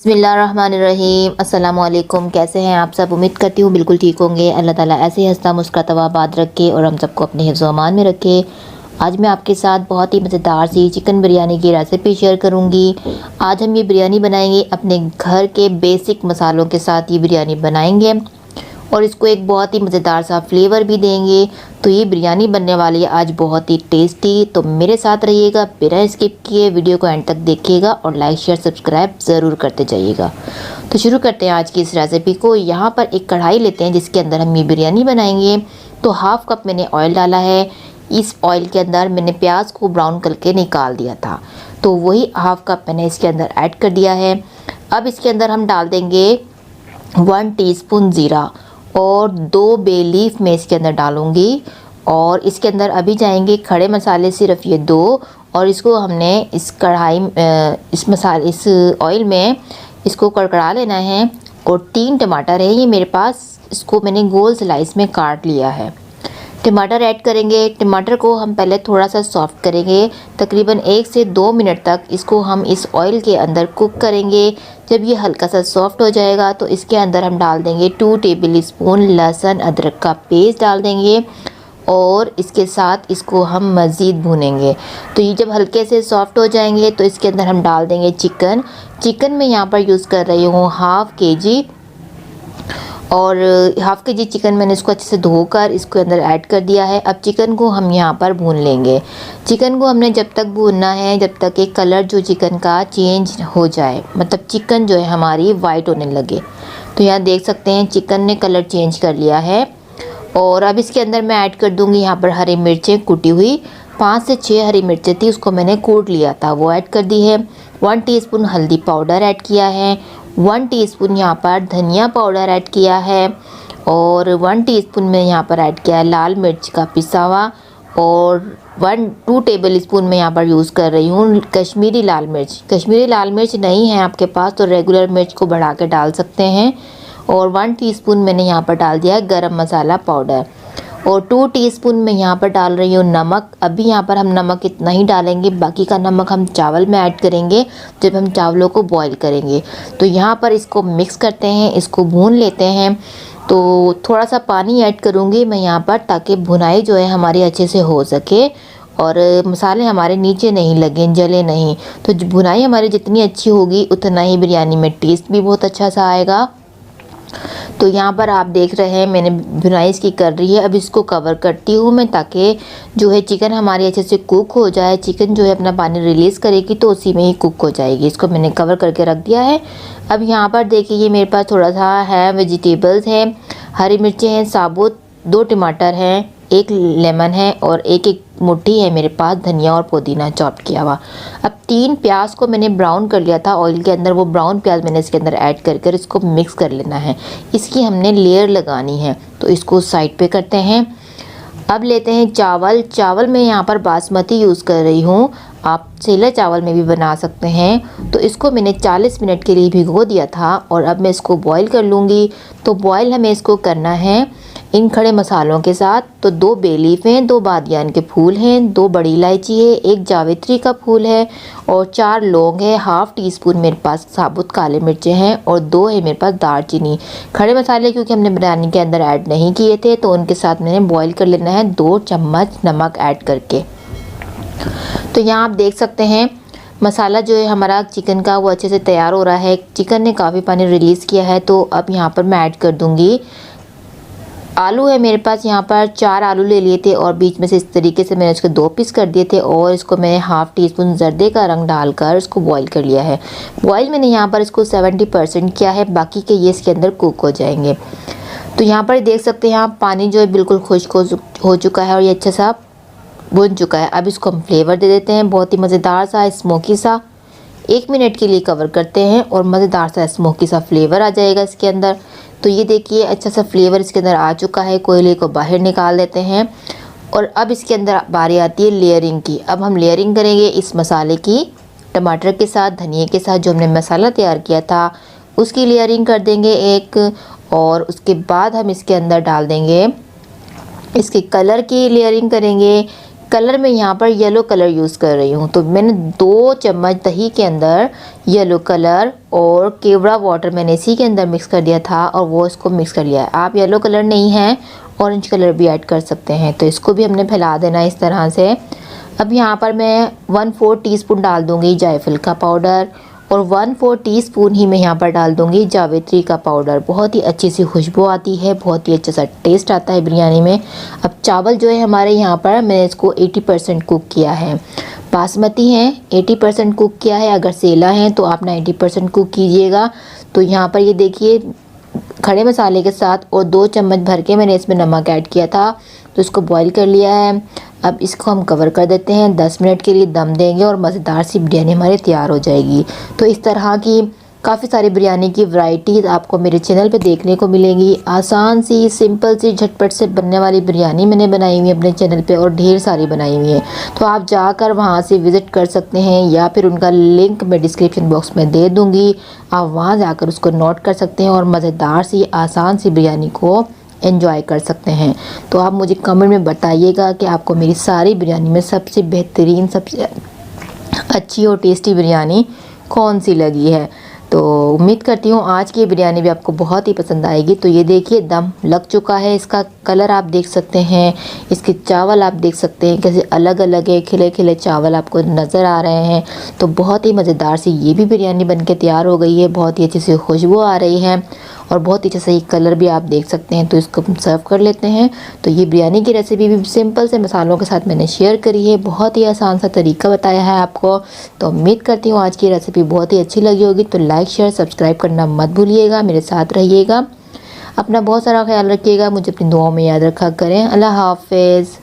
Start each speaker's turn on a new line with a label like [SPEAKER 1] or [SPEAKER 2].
[SPEAKER 1] बिस्मिल्लाहिर्रहमानिर्रहीम। अस्सलाम वालेकुम। कैसे हैं आप सब? उम्मीद करती हूँ बिल्कुल ठीक होंगे। अल्लाह ताला ऐसे ही हंसता मुस्कुराता हुआ आबाद रखे और हम सबको अपने हिफ्ज़ व अमान में रखे। आज मैं आपके साथ बहुत ही मज़ेदार सी चिकन बिरयानी की रेसिपी शेयर करूँगी। आज हम ये बिरयानी बनाएंगे अपने घर के बेसिक मसालों के साथ। ये बिरयानी बनाएंगे और इसको एक बहुत ही मज़ेदार सा फ्लेवर भी देंगे। तो ये बिरयानी बनने वाली है आज बहुत ही टेस्टी। तो मेरे साथ रहिएगा, बिना स्किप किए वीडियो को एंड तक देखिएगा और लाइक शेयर सब्सक्राइब ज़रूर करते जाइएगा। तो शुरू करते हैं आज की इस रेसिपी को। यहाँ पर एक कढ़ाई लेते हैं जिसके अंदर हम ये बिरयानी बनाएंगे। तो हाफ़ कप मैंने ऑयल डाला है। इस ऑयल के अंदर मैंने प्याज को ब्राउन करके निकाल दिया था, तो वही हाफ़ कप मैंने इसके अंदर ऐड कर दिया है। अब इसके अंदर हम डाल देंगे 1 टीस्पून ज़ीरा और 2 बे लीफ में इसके अंदर डालूंगी। और इसके अंदर अभी जाएंगे खड़े मसाले, सिर्फ ये 2। और इसको हमने इस कढ़ाई इस ऑयल में इसको कड़कड़ा लेना है। और 3 टमाटर है ये मेरे पास, इसको मैंने गोल स्लाइस में काट लिया है। टमाटर ऐड करेंगे। टमाटर को हम पहले थोड़ा सा सॉफ्ट करेंगे, तकरीबन 1 से 2 मिनट तक इसको हम इस ऑयल के अंदर कुक करेंगे। जब ये हल्का सा सॉफ्ट हो जाएगा तो इसके अंदर हम डाल देंगे 2 टेबल स्पून लहसुन अदरक का पेस्ट डाल देंगे और इसके साथ इसको हम मज़ीद भूनेंगे। तो ये जब हल्के से सॉफ्ट हो जाएंगे तो इसके अंदर हम डाल देंगे चिकन मैं यहाँ पर यूज़ कर रही हूँ हाफ़ केजी। और हाफ़ के जी चिकन मैंने इसको अच्छे से धोकर इसके अंदर ऐड कर दिया है। अब चिकन को हम यहाँ पर भून लेंगे। चिकन को हमने जब तक भूनना है जब तक एक कलर जो चिकन का चेंज हो जाए, मतलब चिकन जो है हमारी वाइट होने लगे। तो यहाँ देख सकते हैं चिकन ने कलर चेंज कर लिया है। और अब इसके अंदर मैं ऐड कर दूँगी यहाँ पर हरी मिर्चें कुटी हुई, 5 से 6 हरी मिर्चें थी, उसको मैंने कूट लिया था, वो ऐड कर दी है। 1 टीस्पून हल्दी पाउडर ऐड किया है। 1 टीस्पून यहाँ पर धनिया पाउडर ऐड किया है। और 1 टीस्पून में यहाँ पर ऐड किया है लाल मिर्च का पिसा हुआ। और 2 टेबल स्पून में यहाँ पर यूज़ कर रही हूँ कश्मीरी लाल मिर्च। कश्मीरी लाल मिर्च नहीं है आपके पास तो रेगुलर मिर्च को बढ़ा के डाल सकते हैं। और 1 टीस्पून मैंने यहाँ पर डाल दिया है गरम मसाला पाउडर। और 2 टीस्पून मैं यहाँ पर डाल रही हूँ नमक। अभी यहाँ पर हम नमक इतना ही डालेंगे, बाकी का नमक हम चावल में ऐड करेंगे जब हम चावलों को बॉईल करेंगे। तो यहाँ पर इसको मिक्स करते हैं, इसको भून लेते हैं। तो थोड़ा सा पानी ऐड करूँगी मैं यहाँ पर, ताकि भुनाई जो है हमारी अच्छे से हो सके और मसाले हमारे नीचे नहीं लगें, जले नहीं। तो भुनाई हमारी जितनी अच्छी होगी उतना ही बिरयानी में टेस्ट भी बहुत अच्छा सा आएगा। तो यहाँ पर आप देख रहे हैं मैंने भुनाई इसकी कर रही है। अब इसको कवर करती हूँ मैं, ताकि जो है चिकन हमारी अच्छे से कुक हो जाए। चिकन जो है अपना पानी रिलीज़ करेगी तो उसी में ही कुक हो जाएगी। इसको मैंने कवर करके रख दिया है। अब यहाँ पर देखिए ये मेरे पास थोड़ा सा है वेजिटेबल्स हैं, हरी मिर्चें हैं साबुत, 2 टमाटर हैं, 1 लेमन है और एक मुट्ठी है मेरे पास धनिया और पुदीना चॉप किया हुआ। अब 3 प्याज को मैंने ब्राउन कर लिया था ऑयल के अंदर, वो ब्राउन प्याज मैंने इसके अंदर ऐड कर इसको मिक्स कर लेना है। इसकी हमने लेयर लगानी है, तो इसको साइड पे करते हैं। अब लेते हैं चावल मैं यहाँ पर बासमती यूज़ कर रही हूँ, आप सेला चावल में भी बना सकते हैं। तो इसको मैंने 40 मिनट के लिए भिगो दिया था और अब मैं इसको बॉईल कर लूँगी। तो बॉईल हमें इसको करना है इन खड़े मसालों के साथ। तो 2 बे लीफ हैं, 2 बादियान के फूल हैं, 2 बड़ी इलायची है, 1 जावित्री का फूल है और 4 लौंग है। हाफ़ टीस्पून मेरे पास साबुत काले मिर्चें हैं और 2 है मेरे पास दालचीनी। खड़े मसाले क्योंकि हमने बिरयानी के अंदर ऐड नहीं किए थे, तो उनके साथ मैंने बॉईल कर लेना है 2 चम्मच नमक ऐड करके। तो यहाँ आप देख सकते हैं मसाला जो है हमारा चिकन का वो अच्छे से तैयार हो रहा है। चिकन ने काफ़ी पानी रिलीज़ किया है। तो अब यहाँ पर मैं ऐड कर दूँगी आलू है मेरे पास, यहाँ पर 4 आलू ले लिए थे और बीच में से इस तरीके से मैंने उसके 2 पीस कर दिए थे। और इसको मैंने हाफ़ टीस्पून जर्दे का रंग डालकर इसको बॉईल कर लिया है। बॉईल मैंने यहाँ पर इसको 70% किया है, बाकी के ये इसके अंदर कुक हो जाएंगे। तो यहाँ पर देख सकते हैं आप पानी जो है बिल्कुल खुश्क हो चुका है और ये अच्छा सा भुन चुका है। अब इसको हम फ्लेवर दे देते हैं, बहुत ही मज़ेदार सा स्मोकी सा। 1 मिनट के लिए कवर करते हैं और मज़ेदार सा स्मोकी सा फ्लेवर आ जाएगा इसके अंदर। तो ये देखिए अच्छा सा फ्लेवर इसके अंदर आ चुका है। कोयले को बाहर निकाल देते हैं और अब इसके अंदर बारी आती है लेयरिंग की। अब हम लेयरिंग करेंगे इस मसाले की, टमाटर के साथ, धनिए के साथ, जो हमने मसाला तैयार किया था उसकी लेयरिंग कर देंगे एक। और उसके बाद हम इसके अंदर डाल देंगे इसके कलर की लेयरिंग करेंगे। कलर मैं यहाँ पर येलो कलर यूज़ कर रही हूँ। तो मैंने 2 चम्मच दही के अंदर येलो कलर और केवड़ा वाटर मैंने इसी के अंदर मिक्स कर दिया था और वो इसको मिक्स कर लिया है। आप येलो कलर नहीं है ऑरेंज कलर भी ऐड कर सकते हैं। तो इसको भी हमने फैला देना है इस तरह से। अब यहाँ पर मैं 1/4 टीस्पून डाल दूँगी जायफल का पाउडर और 1/4 टीस्पून ही मैं यहाँ पर डाल दूँगी जावित्री का पाउडर। बहुत ही अच्छी सी खुशबू आती है, बहुत ही अच्छा सा टेस्ट आता है बिरयानी में। अब चावल जो है हमारे यहाँ पर मैंने इसको 80% कुक किया है। बासमती हैं 80% कुक किया है, अगर सेला हैं तो आप 90% कुक कीजिएगा। तो यहाँ पर ये देखिए खड़े मसाले के साथ और 2 चम्मच भर के मैंने इसमें नमक ऐड किया था, तो इसको बॉईल कर लिया है। अब इसको हम कवर कर देते हैं, 10 मिनट के लिए दम देंगे और मज़ेदार सी बिरयानी हमारी तैयार हो जाएगी। तो इस तरह की काफ़ी सारी बिरयानी की वैरायटीज़ आपको मेरे चैनल पे देखने को मिलेंगी। आसान सी, सिंपल सी, झटपट से बनने वाली बिरयानी मैंने बनाई हुई है अपने चैनल पे और ढेर सारी बनाई हुई है। तो आप जाकर वहाँ से विज़िट कर सकते हैं या फिर उनका लिंक मैं डिस्क्रिप्शन बॉक्स में दे दूँगी, आप वहाँ जाकर उसको नोट कर सकते हैं और मज़ेदार सी, आसान सी बिरयानी को एंजॉय कर सकते हैं। तो आप मुझे कमेंट में बताइएगा कि आपको मेरी सारी बिरयानी में सबसे बेहतरीन, सबसे अच्छी और टेस्टी बिरयानी कौन सी लगी है। तो उम्मीद करती हूँ आज की बिरयानी भी आपको बहुत ही पसंद आएगी। तो ये देखिए दम लग चुका है, इसका कलर आप देख सकते हैं, इसके चावल आप देख सकते हैं कैसे अलग अलग है, खिले खिले चावल आपको नज़र आ रहे हैं। तो बहुत ही मज़ेदार सी ये भी बिरयानी बनके तैयार हो गई है, बहुत ही अच्छी सी खुशबू आ रही है और बहुत ही अच्छा सही कलर भी आप देख सकते हैं। तो इसको हम सर्व कर लेते हैं। तो ये बिरयानी की रेसिपी भी सिंपल से मसालों के साथ मैंने शेयर करी है, बहुत ही आसान सा तरीका बताया है आपको। तो उम्मीद करती हूँ आज की रेसिपी बहुत ही अच्छी लगी होगी। तो लाइक शेयर सब्सक्राइब करना मत भूलिएगा, मेरे साथ रहिएगा, अपना बहुत सारा ख्याल रखिएगा, मुझे अपनी दुआओं में याद रखा करें। अल्लाह हाफिज़।